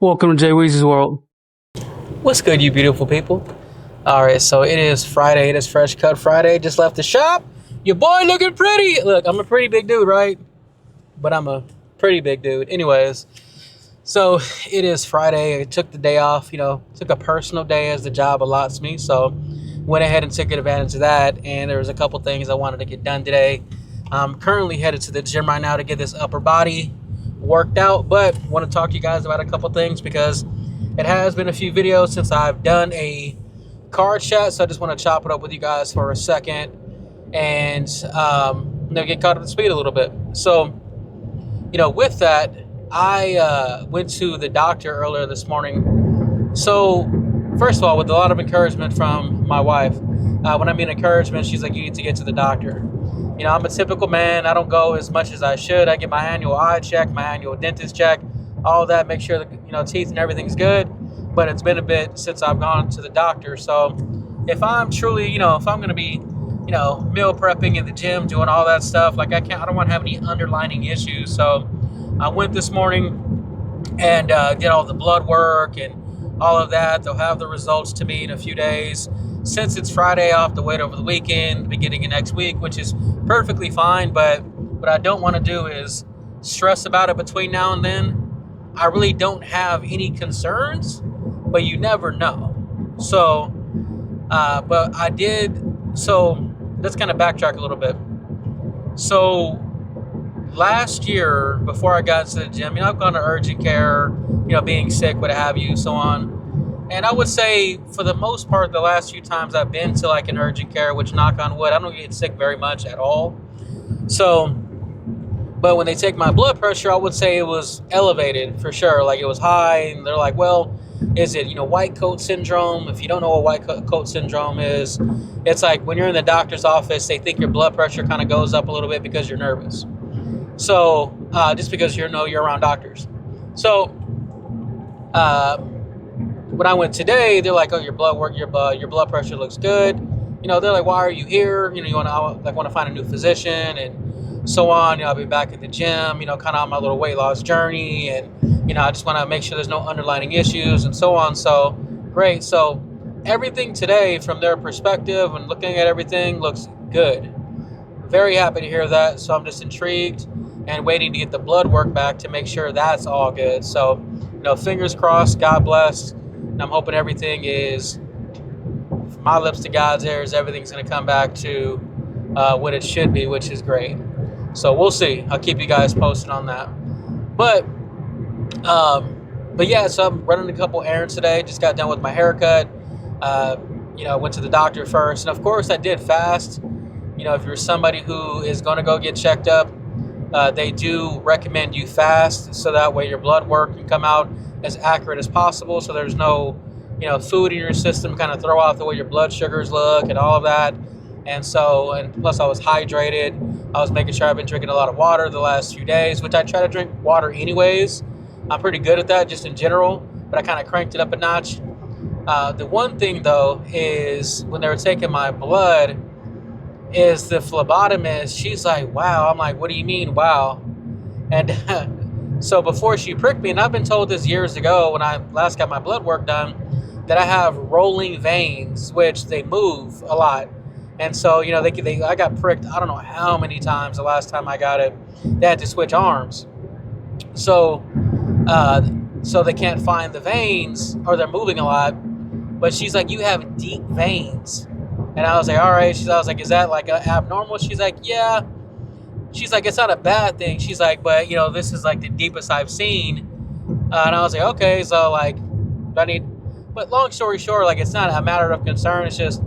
Welcome to Jay Weezy's world. What's good, you beautiful people? All right, so it is Friday. It is Fresh Cut Friday. Just left the shop. Your boy looking pretty. Look, I'm a pretty big dude, right? But I'm a pretty big dude. Anyways, so it is Friday. I took the day off, took a personal day as the job allots me. So went ahead and took advantage of that. And there was a couple things I wanted to get done today. I'm currently headed to the gym right now to get this upper body worked out. But I want to talk to you guys about a couple things because it has been a few videos since I've done a card chat, so I just want to chop it up with you guys for a second and get caught up to speed a little bit. So, with that, I went to the doctor earlier this morning. So, first of all, with a lot of encouragement from my wife, when I mean encouragement, she's like, you need to get to the doctor. I'm a typical man. I don't go as much as I should. I get my annual eye check, my annual dentist check, all that, make sure that, teeth and everything's good. But it's been a bit since I've gone to the doctor. So if I'm truly, if I'm going to be, meal prepping in the gym, doing all that stuff, I don't want to have any underlying issues. So I went this morning and did all the blood work and all of that. They'll have the results to me in a few days. Since it's Friday, I'll have to wait over the weekend, beginning of next week, which is perfectly fine. But what I don't want to do is stress about it between now and then. I really don't have any concerns, but you never know. So, but I did. So let's kind of backtrack a little bit. So last year, before I got to the gym, I've gone to urgent care, being sick, what have you, so on. And I would say for the most part, the last few times I've been to an urgent care, which knock on wood, I don't get sick very much at all. So, but when they take my blood pressure, I would say it was elevated for sure. It was high, and they're like, well, is it, white coat syndrome? If you don't know what white coat syndrome is, it's like when you're in the doctor's office, they think your blood pressure kind of goes up a little bit because you're nervous. So, just because you're around doctors. So, when I went today, they're like, oh, your blood pressure looks good. They're like, why are you here? You want to find a new physician and so on. I'll be back at the gym, kind of on my little weight loss journey. And, I just want to make sure there's no underlying issues and so on. So great. So everything today from their perspective and looking at everything looks good. Very happy to hear that. So I'm just intrigued and waiting to get the blood work back to make sure that's all good. So, fingers crossed, God bless. And I'm hoping everything is, from my lips to God's ears, everything's going to come back to what it should be, which is great. So we'll see. I'll keep you guys posted on that. But yeah, so I'm running a couple errands today. Just got done with my haircut. Went to the doctor first. And of course I did fast. If you're somebody who is going to go get checked up, they do recommend you fast. So that way your blood work can come out as accurate as possible. So there's no, food in your system kind of throw out the way your blood sugars look and all of that. And plus I was hydrated. I was making sure I've been drinking a lot of water the last few days, which I try to drink water anyways. I'm pretty good at that just in general, but I kind of cranked it up a notch. The one thing though is when they were taking my blood is the phlebotomist, she's like, wow. I'm like, what do you mean, wow? And so before she pricked me, and I've been told this years ago when I last got my blood work done, that I have rolling veins, which they move a lot. And so, I got pricked, I don't know how many times the last time I got it. They had to switch arms. So they can't find the veins, or they're moving a lot. But she's like, you have deep veins. And I was like, all right. I was like, is that abnormal? She's like, yeah. She's like, it's not a bad thing. She's like, but this is the deepest I've seen. And I was like, okay. So but long story short, it's not a matter of concern. It's just,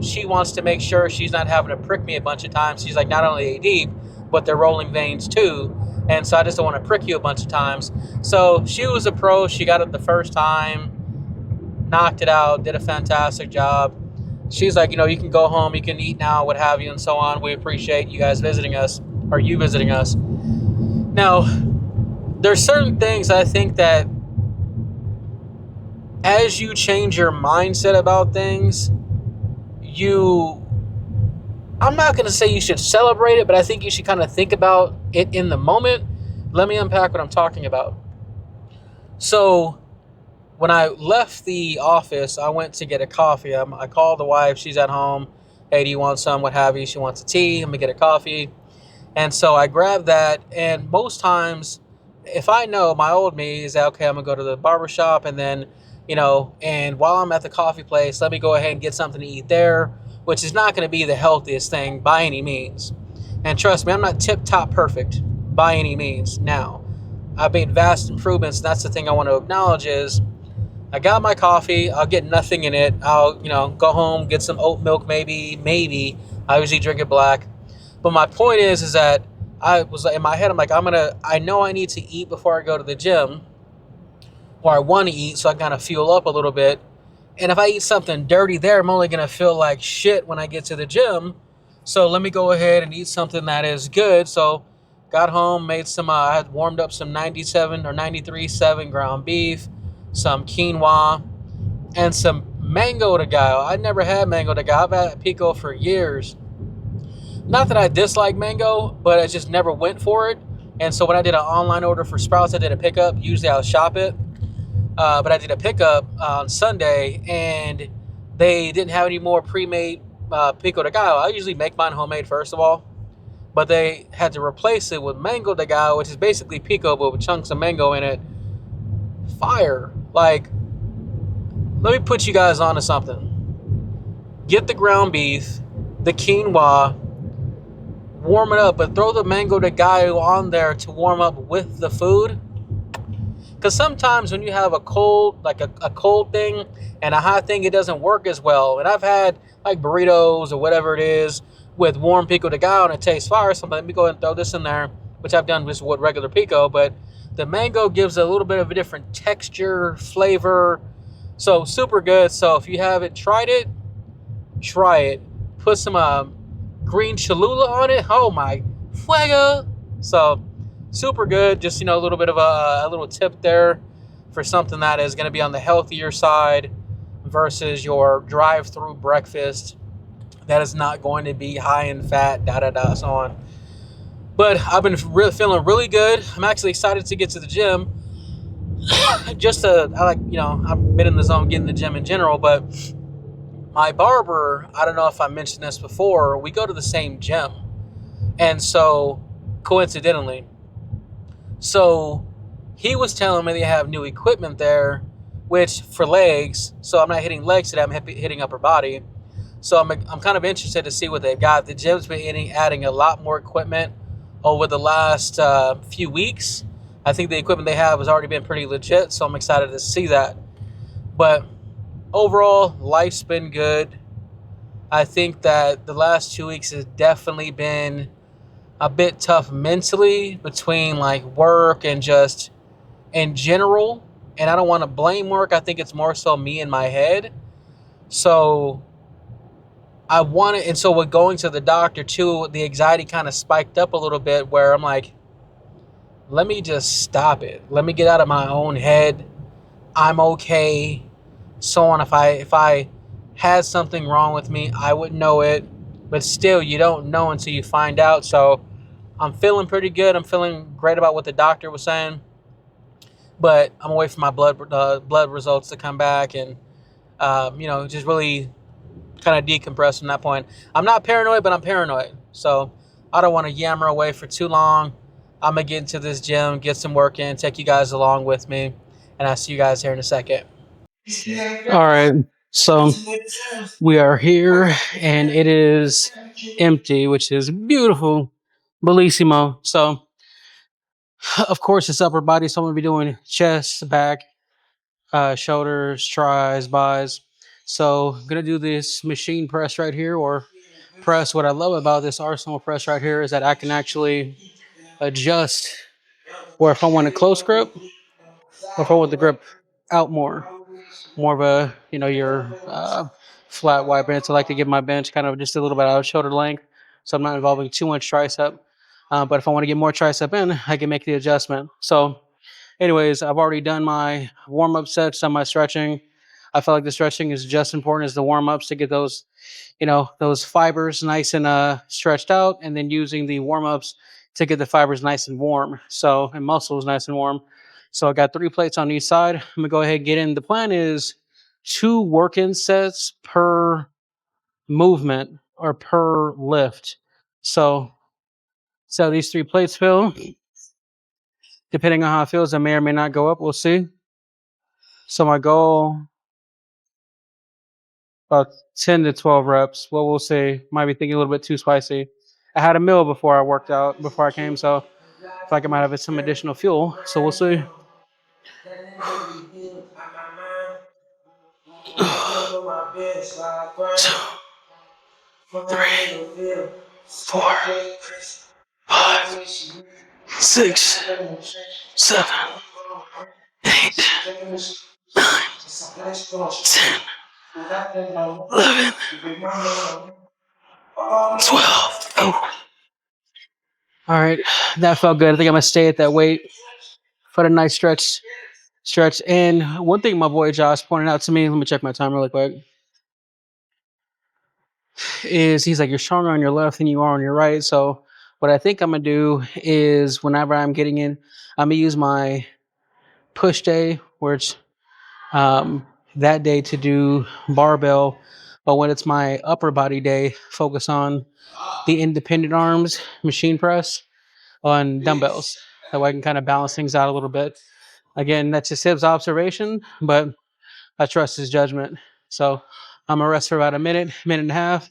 she wants to make sure she's not having to prick me a bunch of times. She's like, not only are they deep, but they're rolling veins too. And so I just don't want to prick you a bunch of times. So she was a pro. She got it the first time, knocked it out, did a fantastic job. She's like, you can go home, you can eat now, what have you, and so on. We appreciate you guys visiting us, or you visiting us. Now, there's certain things I think that as you change your mindset about things, I'm not going to say you should celebrate it, but I think you should kind of think about it in the moment. Let me unpack what I'm talking about. So when I left the office, I went to get a coffee. I called the wife. She's at home. Hey, do you want some? What have you? She wants a tea. I'm gonna get a coffee. And so I grabbed that. And most times, if I know my old me is that, okay, I'm gonna go to the barber shop and then, and while I'm at the coffee place, let me go ahead and get something to eat there, which is not gonna be the healthiest thing by any means. And trust me, I'm not tip top perfect by any means now. I've made vast improvements. And that's the thing I want to acknowledge is I got my coffee. I'll get nothing in it. I'll, go home, get some oat milk, maybe. I usually drink it black. But my point is that I was in my head. I'm like, I know I need to eat before I go to the gym, or I want to eat so I kind of fuel up a little bit. And if I eat something dirty there, I'm only gonna feel like shit when I get to the gym. So let me go ahead and eat something that is good. So got home, made some. I had warmed up some 97 or 93.7 ground beef, some quinoa, and some mango de gallo. I never had mango de gallo. I've had pico for years. Not that I dislike mango, but I just never went for it. And so when I did an online order for Sprouts, I did a pickup. Usually I'll shop it, but I did a pickup on Sunday, and they didn't have any more pre-made pico de gallo. I usually make mine homemade first of all, but they had to replace it with mango de gallo, which is basically pico but with chunks of mango in it. Fire! Like, let me put you guys onto something. Get the ground beef, the quinoa, warm it up, but throw the mango de gallo on there to warm up with the food. Because sometimes when you have a cold, like a cold thing and a hot thing, it doesn't work as well. And I've had like burritos or whatever it is with warm pico de gallo and it tastes fire. So let me go ahead and throw this in there, which I've done with regular pico. But the mango gives a little bit of a different texture, flavor. So super good. So if you haven't tried it, try it. Put some green Cholula on it. Oh my fuego! So super good. Just a little bit of a little tip there for something that is going to be on the healthier side versus your drive-through breakfast that is not going to be high in fat, so on. But I've been feeling really good. I'm actually excited to get to the gym. I like, I've been in the zone getting the gym in general, but my barber, I don't know if I mentioned this before, we go to the same gym. And so, coincidentally, so he was telling me they have new equipment there, which for legs, so I'm not hitting legs today, I'm hitting upper body. So I'm kind of interested to see what they've got. The gym's been adding a lot more equipment over the last few weeks. I think the equipment they have has already been pretty legit, so I'm excited to see that. But overall, life's been good. I think that the last 2 weeks has definitely been a bit tough mentally between like work and just in general. And I don't want to blame work. I think it's more so me in my head. So and so with going to the doctor too, the anxiety kind of spiked up a little bit where I'm like, let me just stop it. Let me get out of my own head. I'm okay. So on. If I had something wrong with me, I would know it. But still, you don't know until you find out. So I'm feeling pretty good. I'm feeling great about what the doctor was saying. But I'm waiting for my blood results to come back and just really kind of decompress from that point. I'm not paranoid, but I'm paranoid. So I don't want to yammer away for too long. I'm gonna get into this gym, get some work in, take you guys along with me, and I'll see you guys here in a second. All right. So we are here and it is empty, which is beautiful. Bellissimo. So, of course, it's upper body. So I'm going to be doing chest, back, shoulders, tries, buys. So, I'm going to do this machine press right here or press. What I love about this Arsenal press right here is that I can actually adjust where if I want a close grip or if I want the grip out more of a your flat wide bench. I like to give my bench kind of just a little bit out of shoulder length, so I'm not involving too much tricep. But if I want to get more tricep in, I can make the adjustment. So, anyways, I've already done my warm up sets, done my stretching. I feel like the stretching is just as important as the warm ups to get those those fibers nice and stretched out, and then using the warm ups to get the fibers nice and warm. So and muscles nice and warm. So I got 3 plates on each side. I'm gonna go ahead and get in. The plan is 2 working sets per movement or per lift. So these 3 plates fill. Depending on how it feels, I may or may not go up. We'll see. So my goal about 10 to 12 reps. Well, we'll see. Might be thinking a little bit too spicy. I had a meal before I worked out, before I came, so I feel like I might have some additional fuel. So we'll see. 3, 4, 5, 6, 7, 8, 9, 10, 11, 12. Oh. All right, that felt good. I think I'm gonna stay at that weight for the nice stretch. And one thing my boy Josh pointed out to me, let me check my time really quick, is he's like, you're stronger on your left than you are on your right. So what I think I'm gonna do is whenever I'm getting in, I'm gonna use my push day, where it's that day to do barbell, but when it's my upper body day, focus on the independent arms, machine press on dumbbells. That way I can kind of balance things out a little bit. Again, that's just his observation, but I trust his judgment. So I'm gonna rest for about a minute, minute and a half,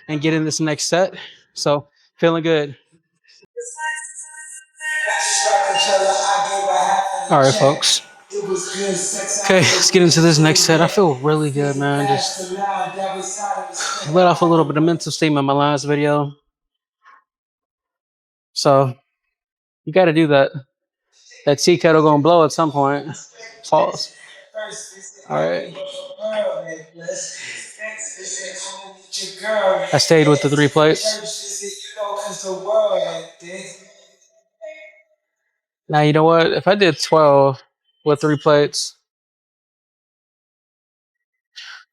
and get in this next set. So feeling good. All right, folks. Okay, let's get into this next set. I feel really good, man. Just let off a little bit of mental steam in my last video. So you got to do that. That tea kettle gonna blow at some point. Pause. All right. I stayed with the 3 plates. Now you know what? If I did 12 with 3 plates,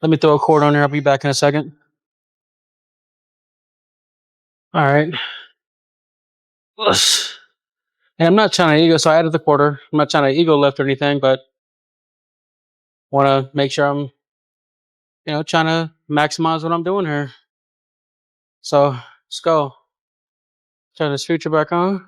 let me throw a cord on there. I'll be back in a second. All right. And I'm not trying to ego, so I added the quarter. I'm not trying to ego lift or anything, but want to make sure I'm, trying to maximize what I'm doing here. So let's go. Turn this future back on.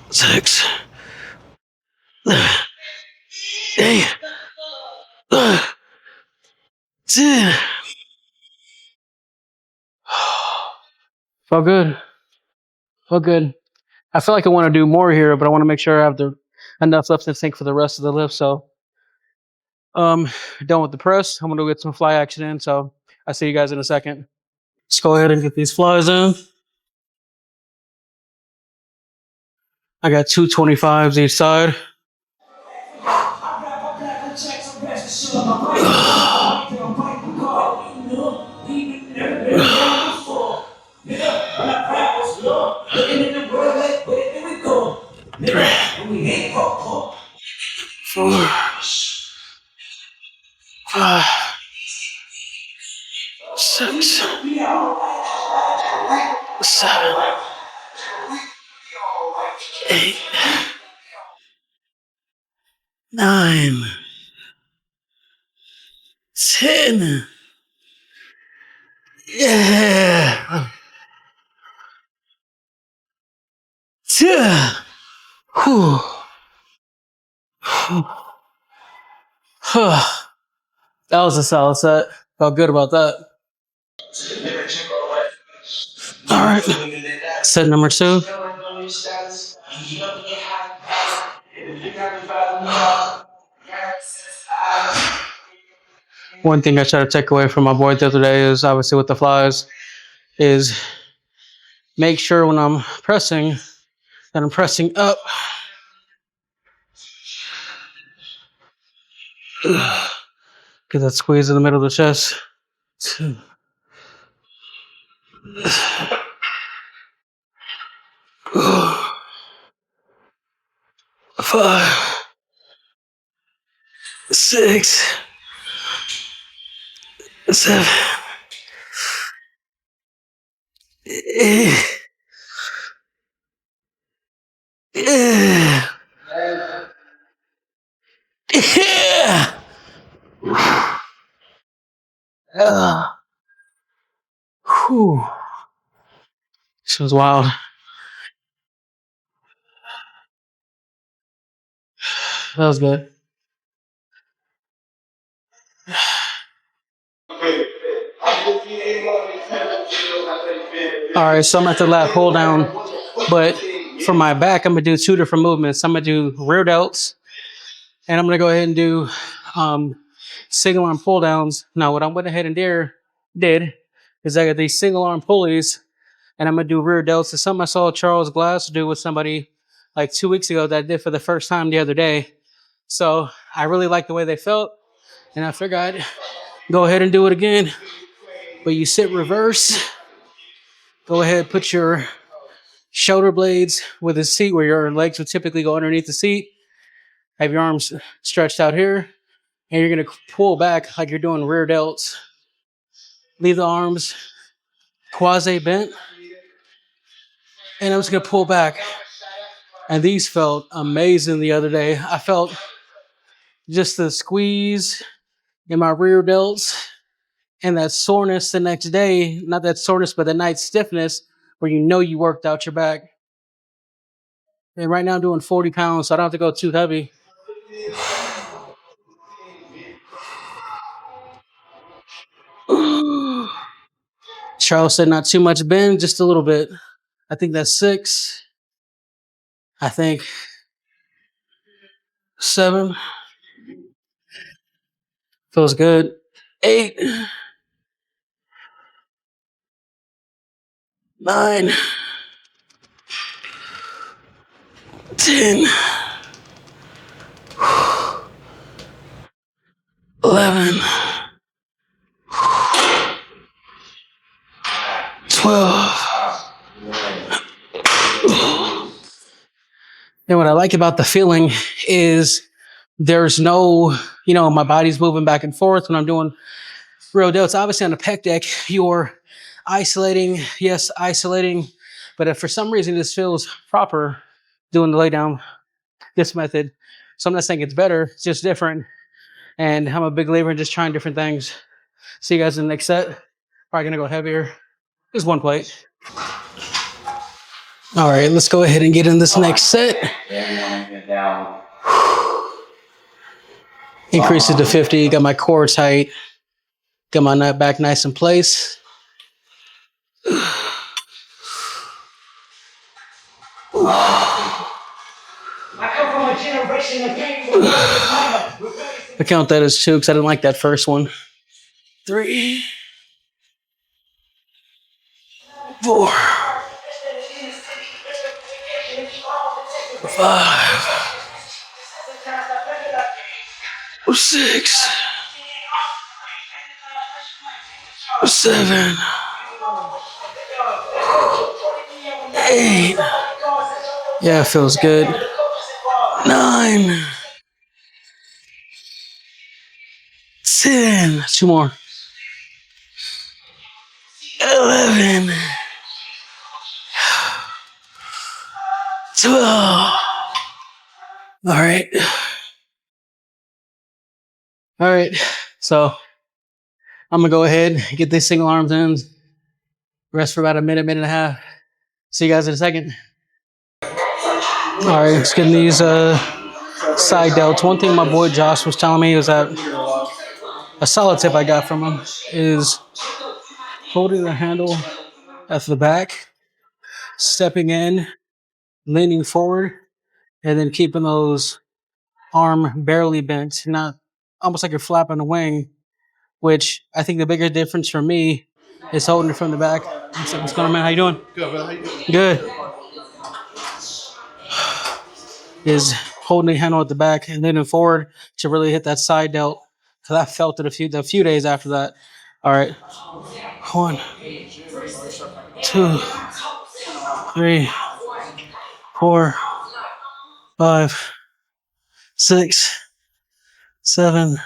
Six. 8. 10. Felt good. Felt good. I feel like I want to do more here, but I want to make sure I have enough left to think for the rest of the lift. So, done with the press. I'm gonna go get some fly action in. So I'll see you guys in a second. Let's go ahead and get these flies in. I got 225s each side. Four, 5, 6, 7, 8, 9, 10. Yeah. 2. Whew. That was a solid set. Felt good about that. All right. Set number 2. One thing I try to take away from my board the other day is obviously with the flies is make sure when I'm pressing that I'm pressing up. Get that squeeze in the middle of the chest. 2. 5. 6, 7, 8. Yeah. Yeah. Whew. This was wild. That was good. All right, so I'm at the lat pull down, but for my back, I'm gonna do two different movements. I'm gonna do rear delts, and I'm gonna go ahead and do um, single arm pull downs. Now, what I went ahead and did is I got these single arm pulleys, and I'm gonna do rear delts. It's something I saw Charles Glass do with somebody like 2 weeks ago that I did for the first time the other day. So I really like the way they felt, and I figured I'd go ahead and do it again. But you sit reverse. Go ahead, put your shoulder blades with the seat where your legs would typically go underneath the seat. Have your arms stretched out here, and you're gonna pull back like you're doing rear delts. Leave the arms quasi bent, and I'm just gonna pull back. And these felt amazing the other day. I felt just the squeeze in my rear delts and that soreness the next day. Not that soreness, but the night stiffness where you know you worked out your back. And right now I'm doing 40 pounds, so I don't have to go too heavy. Charles said not too much bend, just a little bit. I think that's 6. I think 7. Feels good. 8, 9, 10, 11, 12. And what I like about the feeling is there's no, my body's moving back and forth when I'm doing real delts. Obviously, on the pec deck, you're isolating, but if for some reason this feels proper doing the lay down, this method. So I'm not saying it's better, it's just different. And I'm a big believer in just trying different things. See you guys in the next set. Probably gonna go heavier. Just one plate. All right, let's go ahead and get in this next set. Increase it to 50. Got my core tight. Got my nut back nice in place. I count that as 2 because I didn't like that first one. 3, 4, 5, 6, 7, 8. Yeah, it feels good. 9, 10. 2 more. 11, 12. All right. All right. So I'm going to go ahead and get these single arms in. Rest for about a minute, minute and a half. See you guys in a second. All right. Let's get in these side delts. One thing my boy Josh was telling me is that a solid tip I got from him is holding the handle at the back, stepping in, leaning forward, and then keeping those arm barely bent, not almost like you're flapping a wing, which I think the bigger difference for me is holding it from the back. What's going on, man? How you doing? Good, man. How you doing? Good. Is holding the handle at the back and leaning forward to really hit that side delt. Because I felt it a few days after that. All right. 1, 2, 3, 4, 5, 6, 7,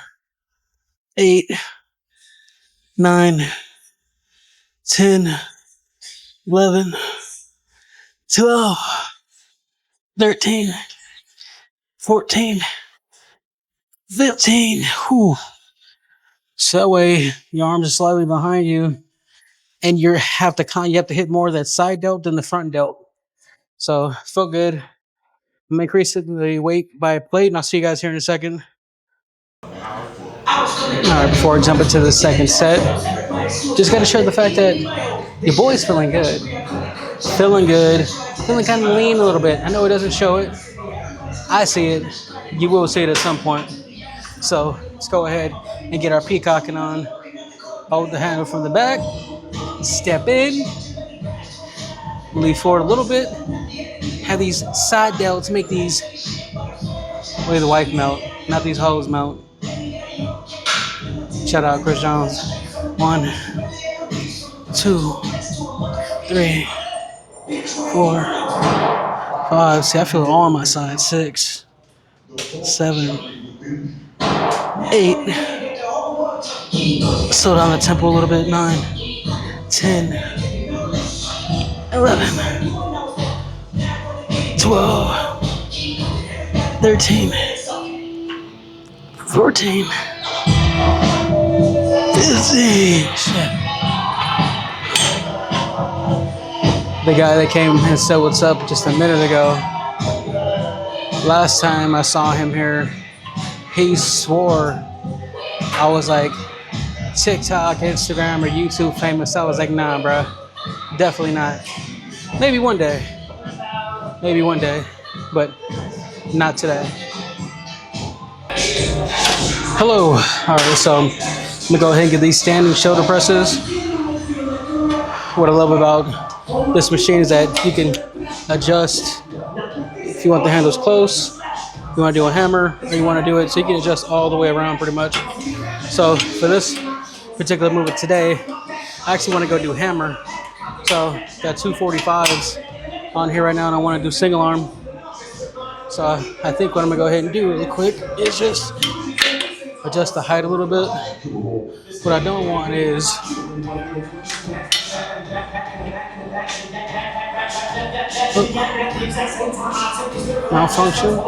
8, 9, 10, 11, 12, 13, 14, 15. Whew. So that way your arms are slightly behind you, and you have to hit more of that side delt than the front delt. So felt good. I'm gonna increase the weight by a plate, and I'll see you guys here in a second. All right, before I jump into the second set, just gotta share the fact that your boy's feeling good. Feeling good. Feeling kind of lean a little bit. I know it doesn't show it. I see it. You will see it at some point. So let's go ahead and get our peacocking on. Hold the handle from the back. Step in. Lean forward a little bit. Have these side delts make these way the wife melt, not these hoes melt. Shout out Chris Jones. 1, 2, 3, 4, 5. See, I feel it all on my side. 6, 7, 8. Slow down the tempo a little bit. 9, 10, 11, 12, 13, 14, 15. Shit. The guy that came and said what's up just a minute ago, last time I saw him here, he swore I was like TikTok, Instagram, or YouTube famous. I was like, nah, bro, definitely not. Maybe one day, but not today. Hello. All right, so I'm gonna go ahead and get these standing shoulder presses. What I love about this machine is that you can adjust if you want the handles close, you want to do a hammer, or you want to do it so you can adjust all the way around pretty much. So for this particular movement today, I actually want to go do hammer. So got 245s on here right now, and I want to do single arm. So I think what I'm gonna go ahead and do really quick is just adjust the height a little bit. What I don't want is malfunction.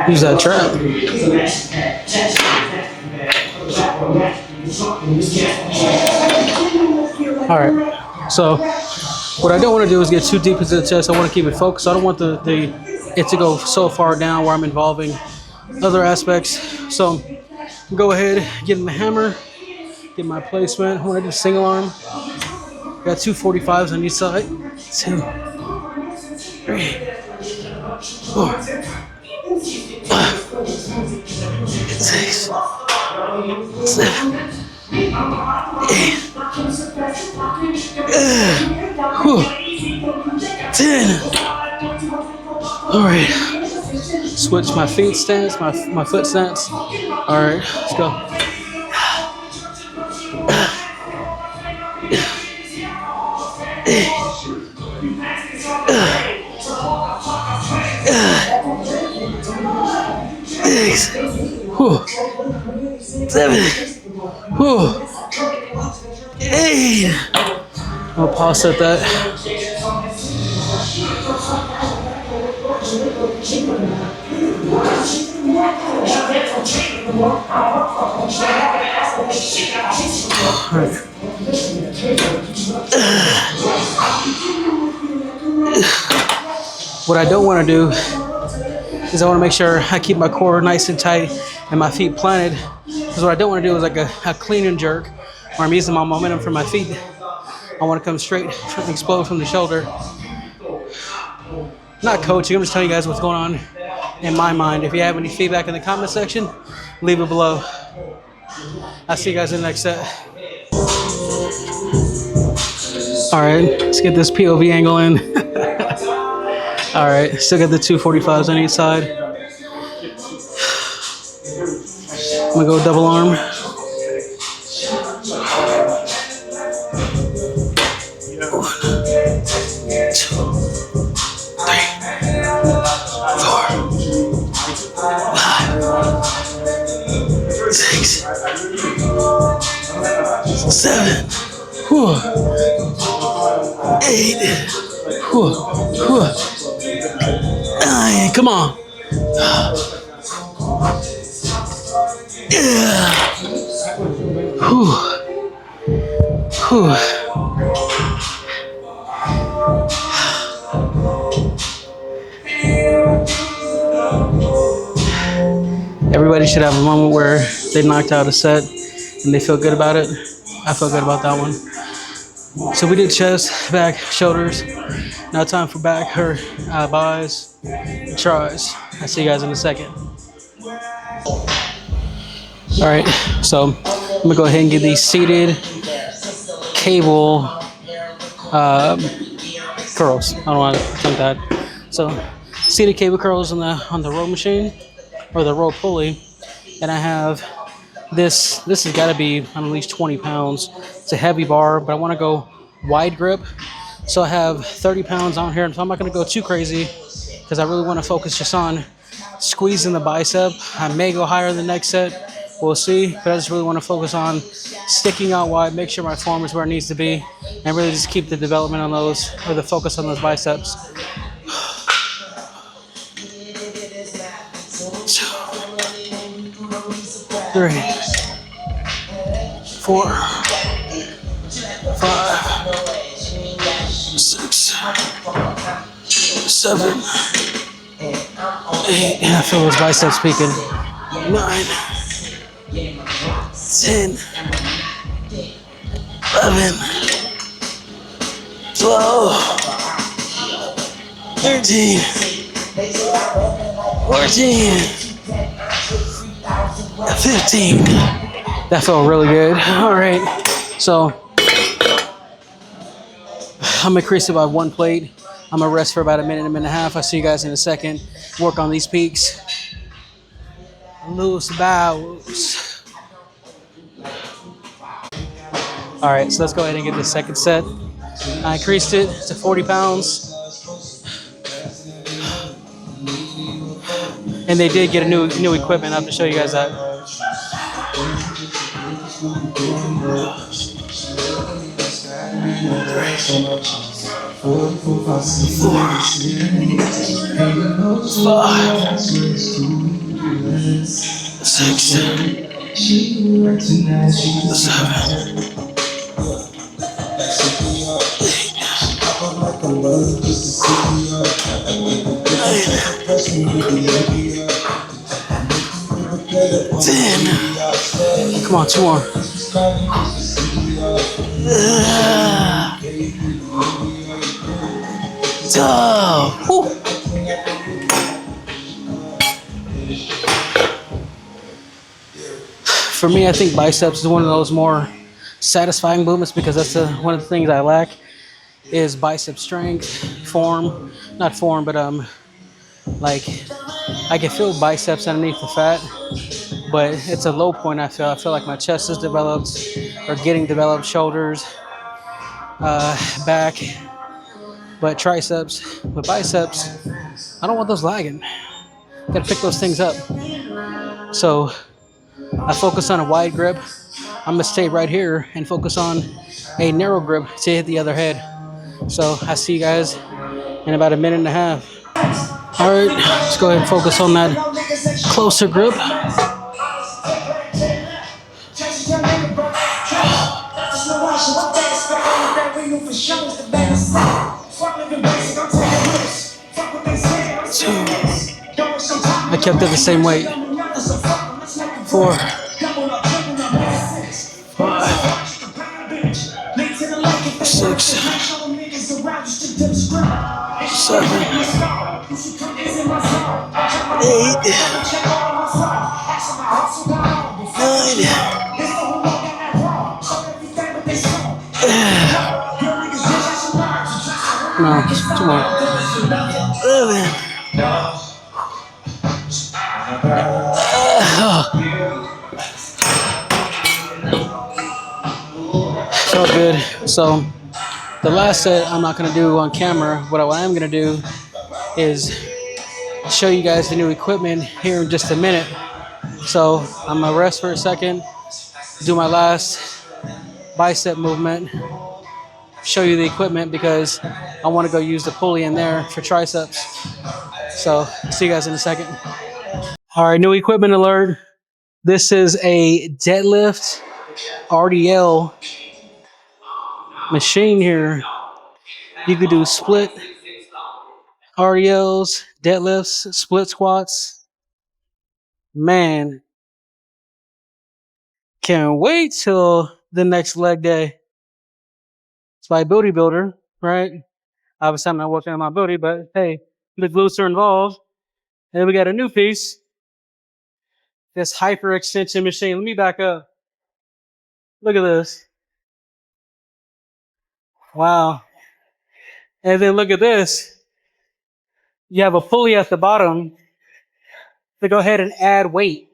Use that trap. All right. So what I don't want to do is get too deep into the chest. I want to keep it focused. I don't want it to go so far down where I'm involving other aspects. So go ahead, get in the hammer, get my placement. I want to do single arm. Got 245s on each side. 2, 3, 4, 5, 6, 7, 8, 10. All right. Switch my feet stance, my foot stance. All right, let's go. Six, 7, 8. I'll pause at that. What I don't want to do is I want to make sure I keep my core nice and tight and my feet planted. Because what I don't want to do is like a clean and jerk where I'm using my momentum from my feet. I want to come straight and explode from the shoulder. Not coaching, I'm just telling you guys what's going on in my mind. If you have any feedback in the comment section, leave it below. I'll see you guys in the next set. All right, let's get this POV angle in. All right, still got the 245s on each side. I'm gonna go double arm. 7, whew, 8, whew, whew, 9. Come on. Yeah. Whew. Whew. Everybody should have a moment where they knocked out a set and they feel good about it. I feel good about that one. So we did chest, back, shoulders. Now time for back, her buys, tries. I'll see you guys in a second. All right, so I'm gonna go ahead and get these seated cable curls. I don't want to attempt that. So seated cable curls on the row machine or the row pulley, and I have this. This has got to be at least 20 pounds. It's a heavy bar, but I want to go wide grip. So I have 30 pounds on here, so I'm not going to go too crazy because I really want to focus just on squeezing the bicep. I may go higher in the next set. We'll see, but I just really want to focus on sticking out wide, make sure my form is where it needs to be, and really just keep the development on those, or the focus on those biceps. 2, 3, 4, 5, 6, 7, 8. I feel those biceps peaking. 9, 10, 11, 12, 13, 14, 15. That felt really good. All right, so I'm gonna increase it by 1 plate. I'm gonna rest for about a minute and a half. I'll see you guys in a second. Work on these peaks. Loose bows. All right, so let's go ahead and get the second set. I increased it to 40 pounds. And they did get a new equipment. I have to show you guys that. 4, 5, 6, 7, 10. Come on, 2 more. Oh. For me, I think biceps is one of those more satisfying movements because that's one of the things I lack is bicep strength, form, not form, but like I can feel biceps underneath the fat, but it's a low point. I feel like my chest is developed or getting developed, shoulders, back, but triceps, but biceps, I don't want those lagging. Gotta pick those things up. So I focus on a wide grip. I'm gonna stay right here and focus on a narrow grip to hit the other head. So I see you guys in about a minute and a half. All right, let's go ahead and focus on that closer grip. I kept it the same weight. 4, 5, 6, 7, 8, 9. No, 2 more. 11. Felt good. So the last set I'm not going to do on camera. What I am going to do is show you guys the new equipment here in just a minute. So I'm going to rest for a second, do my last bicep movement, show you the equipment because I want to go use the pulley in there for triceps. So see you guys in a second. All right, new equipment alert. This is a deadlift RDL machine here. You could do split RDLs, deadlifts, split squats. Man, can't wait till the next leg day. It's by Booty Builder, right? Obviously, I'm not working on my booty, but hey, the glutes are involved. And then we got a new piece, this hyper extension machine. Let me back up. Look at this. Wow. And then look at this. You have a pulley at the bottom to go ahead and add weight.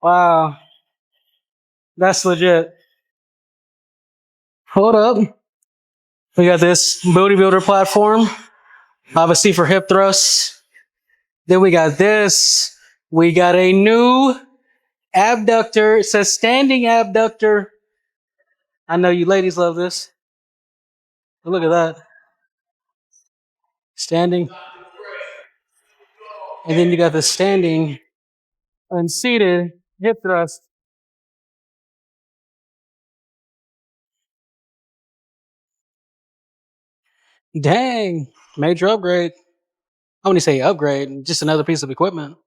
Wow. That's legit. Hold up. We got this Booty Builder platform, obviously for hip thrusts. Then we got this. We got a new abductor. It says standing abductor. I know you ladies love this. But look at that. Standing. And then you got the standing unseated hip thrust. Dang. Major upgrade. I wouldn't say upgrade, just another piece of equipment.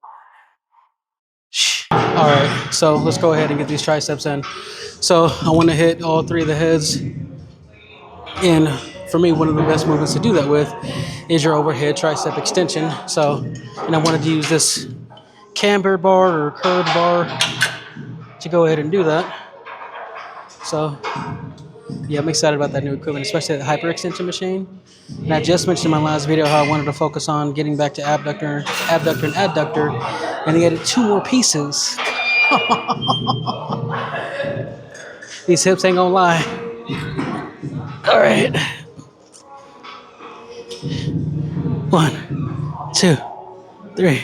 All right, so let's go ahead and get these triceps in. So I want to hit all three of the heads. And for me, one of the best movements to do that with is your overhead tricep extension. So, and I wanted to use this camber bar or curved bar to go ahead and do that. So, yeah, I'm excited about that new equipment, especially the hyper extension machine. And I just mentioned in my last video how I wanted to focus on getting back to abductor, and adductor, and they added 2 more pieces. These hips ain't gonna lie. All right. 1, 2, 3,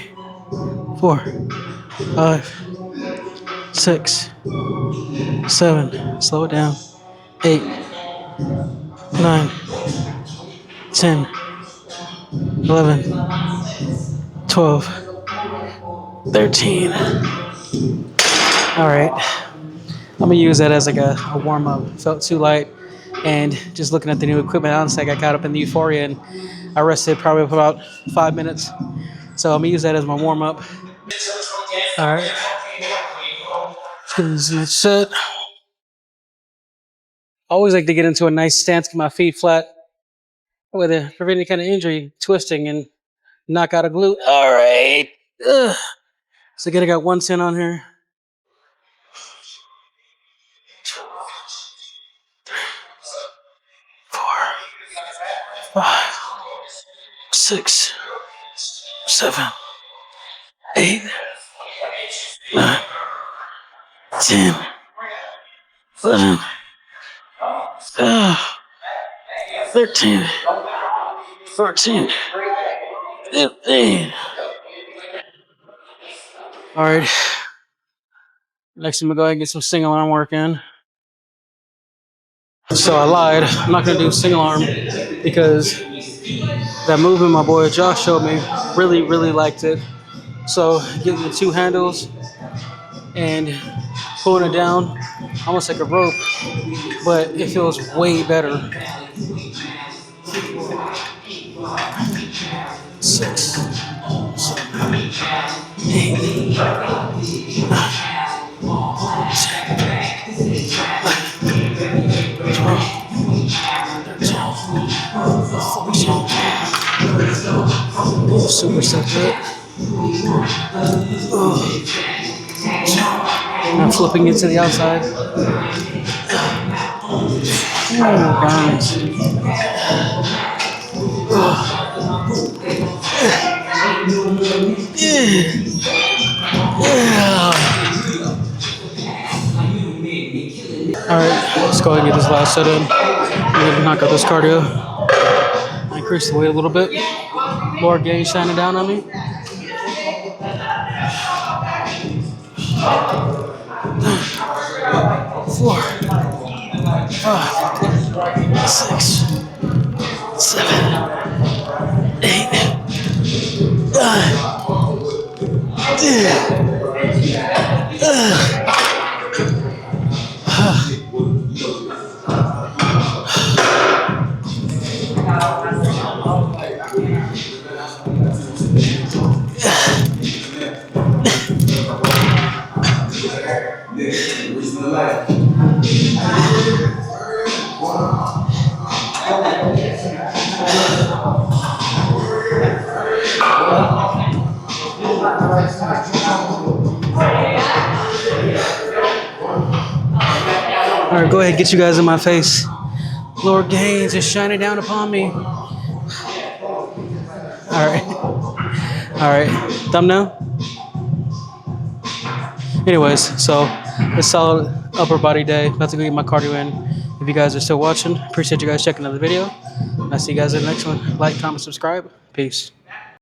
4, 5, 6, 7. Slow it down. 8, 9, 10, 11, 12, 13. All right. I'm gonna use that as like a warm up. Felt too light, and just looking at the new equipment, honestly, I got caught up in the euphoria, and I rested probably for about 5 minutes. So I'm gonna use that as my warm up. All right. Let's get this next set. I always like to get into a nice stance, get my feet flat, with to prevent any kind of injury, twisting, and knock out a glute. All right. Ugh. So again, I got 110 on here. 4, 5, 6, 7, 8, 9, 10, 11, 13, 14, 15. All right. Next, I'm gonna go ahead and get some single arm work in. So I lied. I'm not gonna do single arm because that movement my boy Josh showed me, really liked it. So getting the 2 handles and pulling it down, almost like a rope, but it feels way better. 6, 7, 8, 12, super separate. Now flipping it to the outside. Burns. All right, let's go ahead and get this last set in. We're gonna knock out this cardio. Increase the weight a little bit. More gain shining down on me. 4, 5, 6, 7, 8, 9, 10. All right, go ahead, get you guys in my face. Lord Gaines is shining down upon me. All right, thumbnail. Anyways, so it's solid upper body day. About to go get my cardio in. If you guys are still watching, appreciate you guys checking out the video. I'll see you guys in the next one. Like, comment, subscribe. Peace.